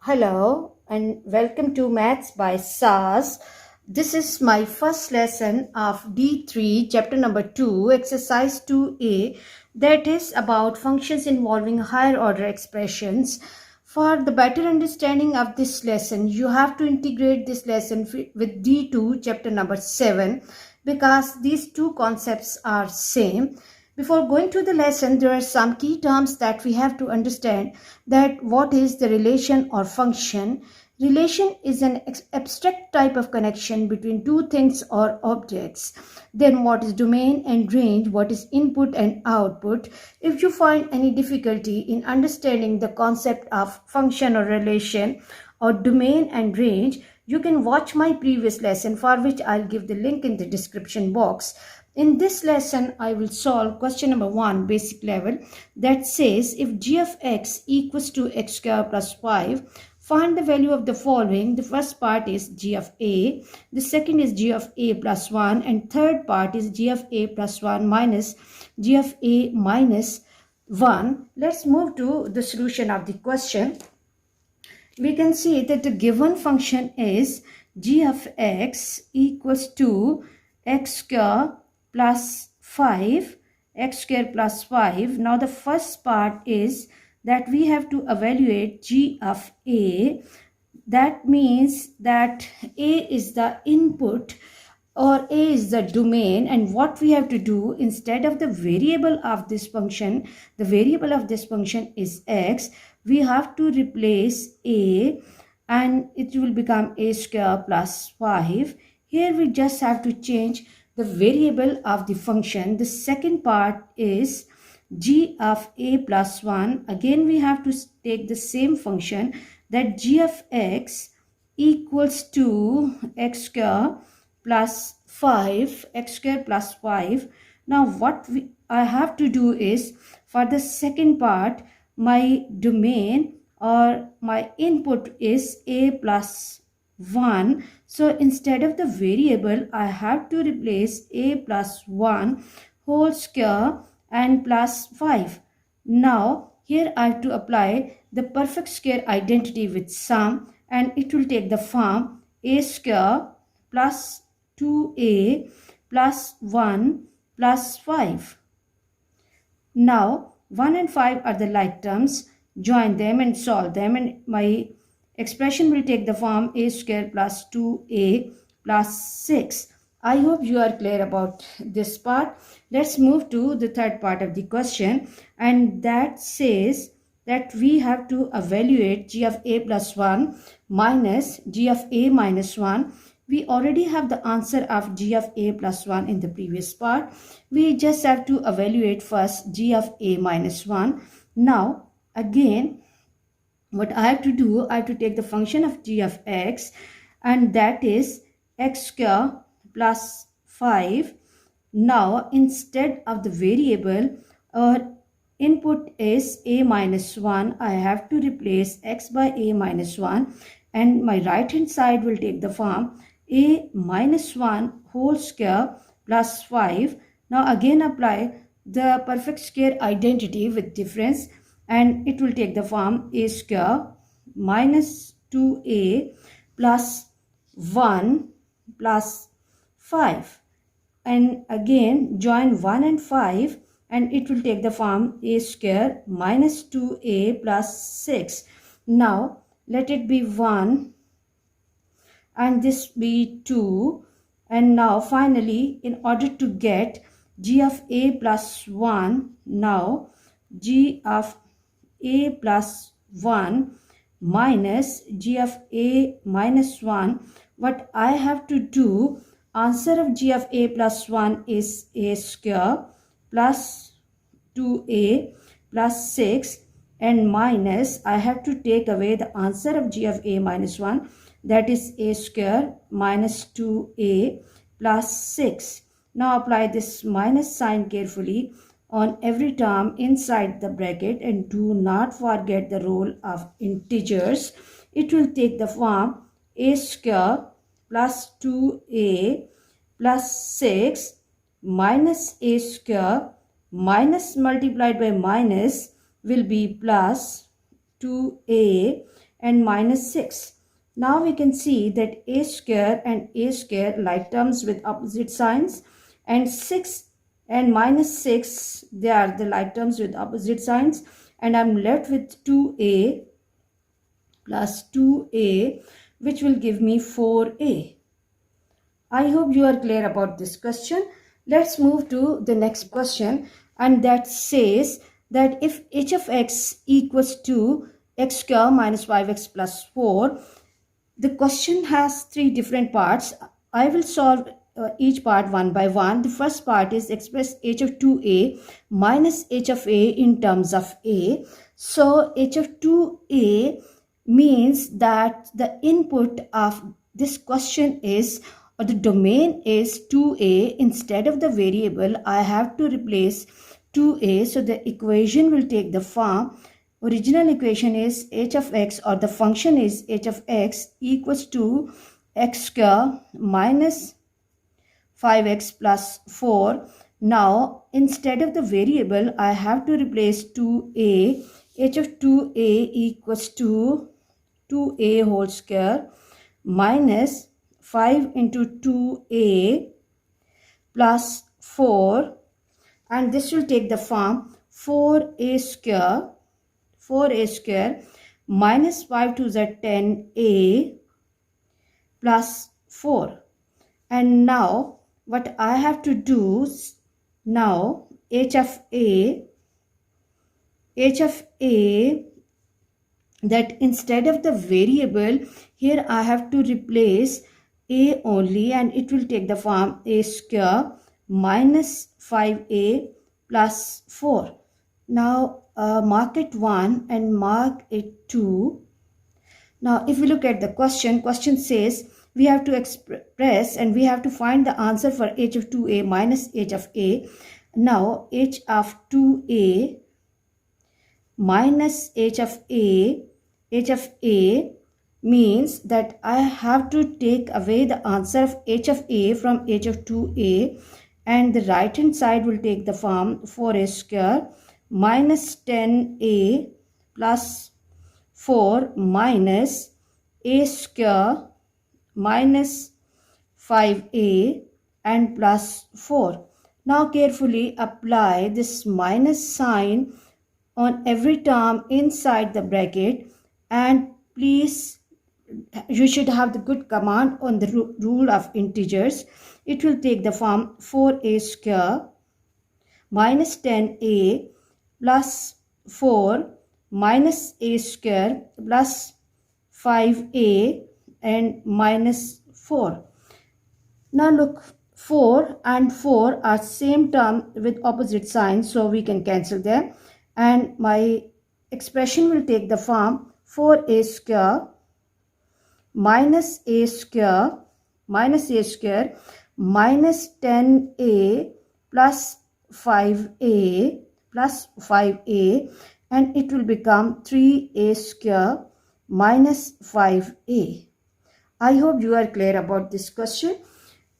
Hello and welcome to Maths by SAS. This is my first lesson of D3, chapter number 2, exercise 2A, that is about functions involving higher order expressions. For the better understanding of this lesson, you have to integrate this lesson with D2, chapter number 7, because these two concepts are same. Before going to the lesson, there are some key terms that we have to understand. That what is the relation or function? Relation is an abstract type of connection between two things or objects. Then what is domain and range? What is input and output? If you find any difficulty in understanding the concept of function or relation or domain and range, you can watch my previous lesson, for which I'll give the link in the description box. In this lesson, I will solve question number 1, basic level, that says if g of x equals to x square plus 5, find the value of the following. The first part is g of a, the second is g of a plus 1, and third part is g of a plus 1 minus g of a minus 1. Let's move to the solution of the question. We can see that the given function is g of x equals to x square plus 5, x square plus 5. Now the first part is that we have to evaluate g of a. That means that a is the input or a is the domain, and what we have to do, instead of the variable of this function, the variable of this function is x, we have to replace a and it will become a square plus 5. Here we just have to change the variable of the function. The second part is g of a plus 1. Again we have to take the same function, that g of x equals to x square plus 5, x square plus 5. Now what I have to do is, for the second part, my domain or my input is a plus 1. So instead of the variable, I have to replace a plus 1 whole square and plus 5. Now here I have to apply the perfect square identity with sum, and it will take the form a square plus 2a plus 1 plus 5. Now 1 and 5 are the like terms. Join them and solve them, and my expression will take the form a square plus 2a plus 6. I hope you are clear about this part. Let's move to the third part of the question, and that says that we have to evaluate g of a plus 1 minus g of a minus 1. We already have the answer of g of a plus 1 in the previous part. We just have to evaluate first g of a minus 1. Now again, what I have to do, I have to take the function of g of x, and that is x square plus 5. Now instead of the variable, our input is a minus 1. I have to replace x by a minus 1, and my right hand side will take the form a minus 1 whole square plus 5. Now again apply the perfect square identity with difference, and it will take the form a square minus 2a plus 1 plus 5. And again join 1 and 5, and it will take the form a square minus 2a plus 6. Now let it be 1 and this be 2. And now finally, in order to get g of a plus 1, now g of a plus 1 minus g of a minus 1, what I have to do, answer of g of a plus 1 is a square plus 2a plus 6, and minus, I have to take away the answer of g of a minus 1, that is a square minus 2a plus 6. Now apply this minus sign carefully on every term inside the bracket, and do not forget the role of integers. It will take the form a square plus 2a plus 6 minus a square minus multiplied by minus will be plus 2a, and minus 6. Now we can see that a square and a square like terms with opposite signs, and 6 and minus 6, they are the like terms with opposite signs, and I'm left with 2a plus 2a, which will give me 4a. I hope you are clear about this question. Let's move to the next question, and that says that if h of x equals to x square minus 5x plus 4, the question has three different parts. I will solve each part one by one. The first part is express h of 2a minus h of a in terms of a. So h of 2a means that the input of this question is, or the domain is 2a. Instead of the variable, I have to replace 2a. So the equation will take the form. Original equation is h of x, or the function is h of x equals to x square minus 5x plus 4. Now instead of the variable, I have to replace 2a. H of 2a equals to 2a whole square minus 5 into 2a plus 4, and this will take the form 4a square minus 5 to the 10a plus 4. And now what I have to do is, now h of a, that instead of the variable, here I have to replace a only, and it will take the form a square minus 5a plus 4. Now mark it 1 and mark it 2. Now if we look at the question says we have to express and we have to find the answer for h of 2a minus h of a. Now h of 2a minus h of a means that I have to take away the answer of h of a from h of 2a, and the right hand side will take the form 4a square minus 10a plus 4 minus a square minus 5a and plus 4. Now carefully apply this minus sign on every term inside the bracket, and please, you should have the good command on the rule of integers. It will take the form 4a square minus 10a plus 4 minus a square plus 5a and minus 4. Now look, 4 and 4 are same term with opposite signs, so we can cancel them, and my expression will take the form 4a square minus a square minus 10a plus 5a, and it will become 3a square minus 5a. I hope you are clear about this question.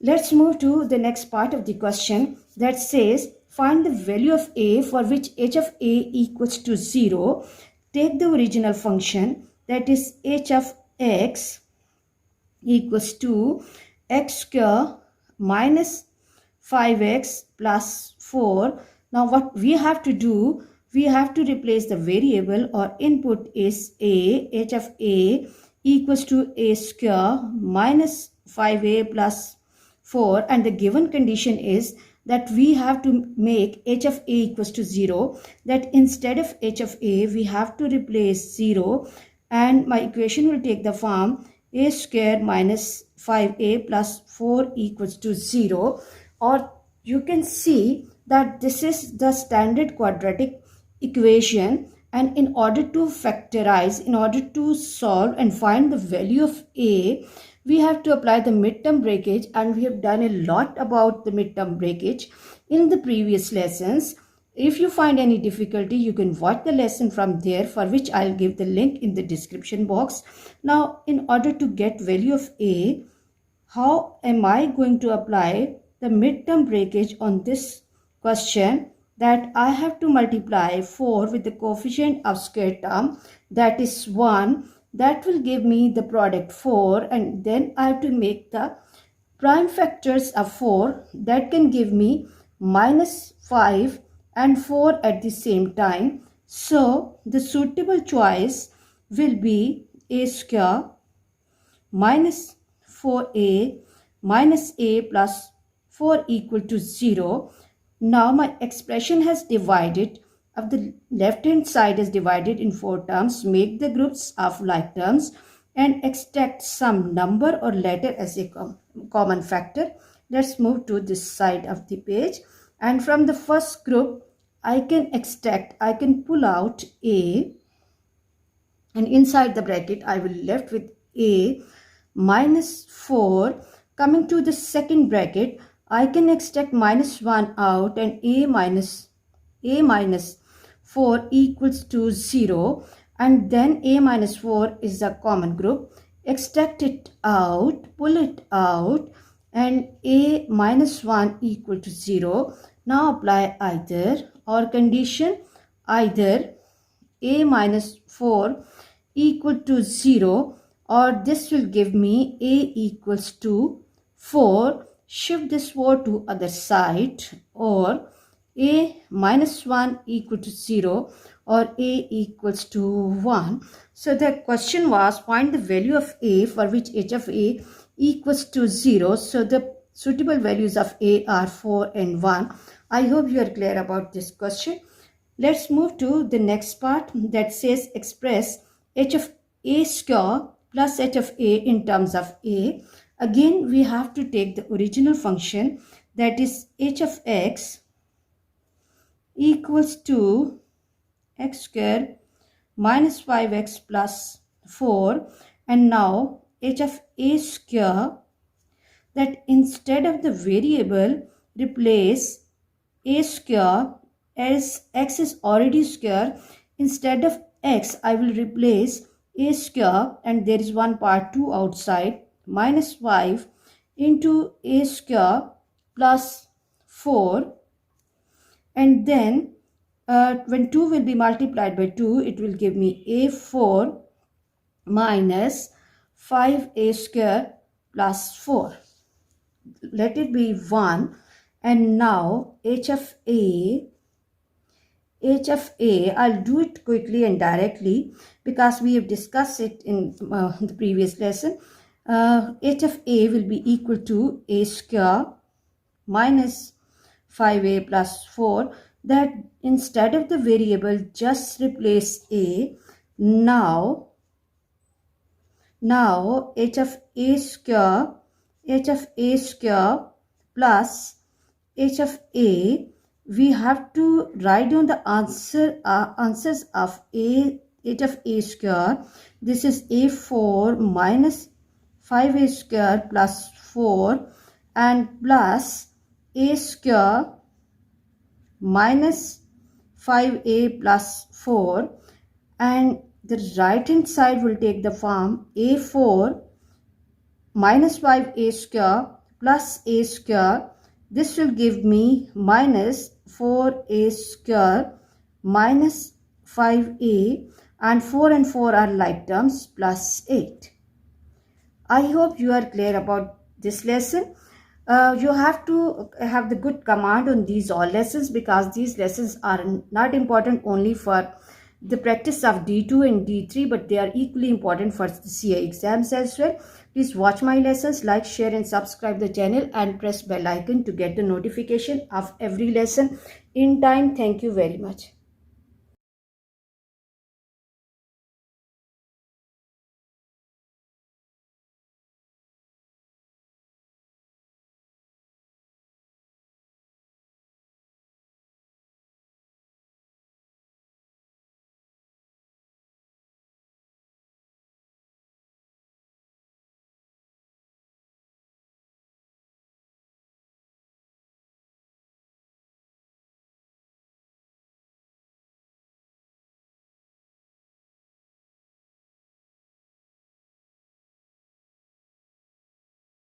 Let's move to the next part of the question that says find the value of a for which h of a equals to 0. Take the original function, that is h of x equals to x square minus 5x plus 4. Now what we have to do, we have to replace the variable or input is a. H of a equals to a square minus 5a plus 4, and the given condition is that we have to make h of a equals to 0, that instead of h of a we have to replace 0, and my equation will take the form a square minus 5a plus 4 equals to 0. Or you can see that this is the standard quadratic equation, and in order to factorize, in order to solve and find the value of a, we have to apply the midterm breakage, and we have done a lot about the midterm breakage in the previous lessons. If you find any difficulty, you can watch the lesson from there, for which I'll give the link in the description box. Now, in order to get value of a, how am I going to apply the midterm breakage on this question? That I have to multiply 4 with the coefficient of square term, that is 1, That will give me the product 4, and then I have to make the prime factors of 4 that can give me minus 5 and 4 at the same time. So the suitable choice will be a square minus 4a minus a plus 4 equal to 0. Now my expression has divided, of the left hand side is divided in 4 terms. Make the groups of like terms and extract some number or letter as a common factor. Let's move to this side of the page, and from the first group I can pull out a, and inside the bracket I will left with a minus 4. Coming to the second bracket, I can extract minus 1 out, and a minus 4 equals to 0, and then a minus 4 is a common group. Extract it out, pull it out, and a minus 1 equal to 0. Now apply either or condition. Either a minus 4 equal to 0, or this will give me a equals to 4. Shift this 4 to other side, or a minus 1 equal to 0, or a equals to 1. So the question was, find the value of a for which h of a equals to 0. So the suitable values of a are 4 and 1. I hope you are clear about this question. Let's move to the next part that says express h of a square plus h of a in terms of a. Again, we have to take the original function, that is h of x equals to x square minus 5x plus 4, and now h of a square, that instead of the variable replace a square, as x is already square, instead of x I will replace a square, and there is one part 2 outside, minus 5 into a square plus 4, and then when 2 will be multiplied by 2, it will give me a4 minus 5a square plus 4. Let it be 1, and now h of a, I'll do it quickly and directly because we have discussed it in the previous lesson. H of a will be equal to a square minus 5a plus 4, that instead of the variable just replace a. Now h of a square plus h of a, we have to write down the answers of h of a square. This is a4 minus 5a square plus 4 and plus a square minus 5a plus 4, and the right hand side will take the form a4 minus 5a square plus a square. This will give me minus 4a square minus 5a, and 4 and 4 are like terms, plus 8. I hope you are clear about this lesson. You have to have the good command on these all lessons, because these lessons are not important only for the practice of D2 and D3, but they are equally important for the CA exams as well. Please watch my lessons, like, share and subscribe the channel, and press bell icon to get the notification of every lesson in time. Thank you very much.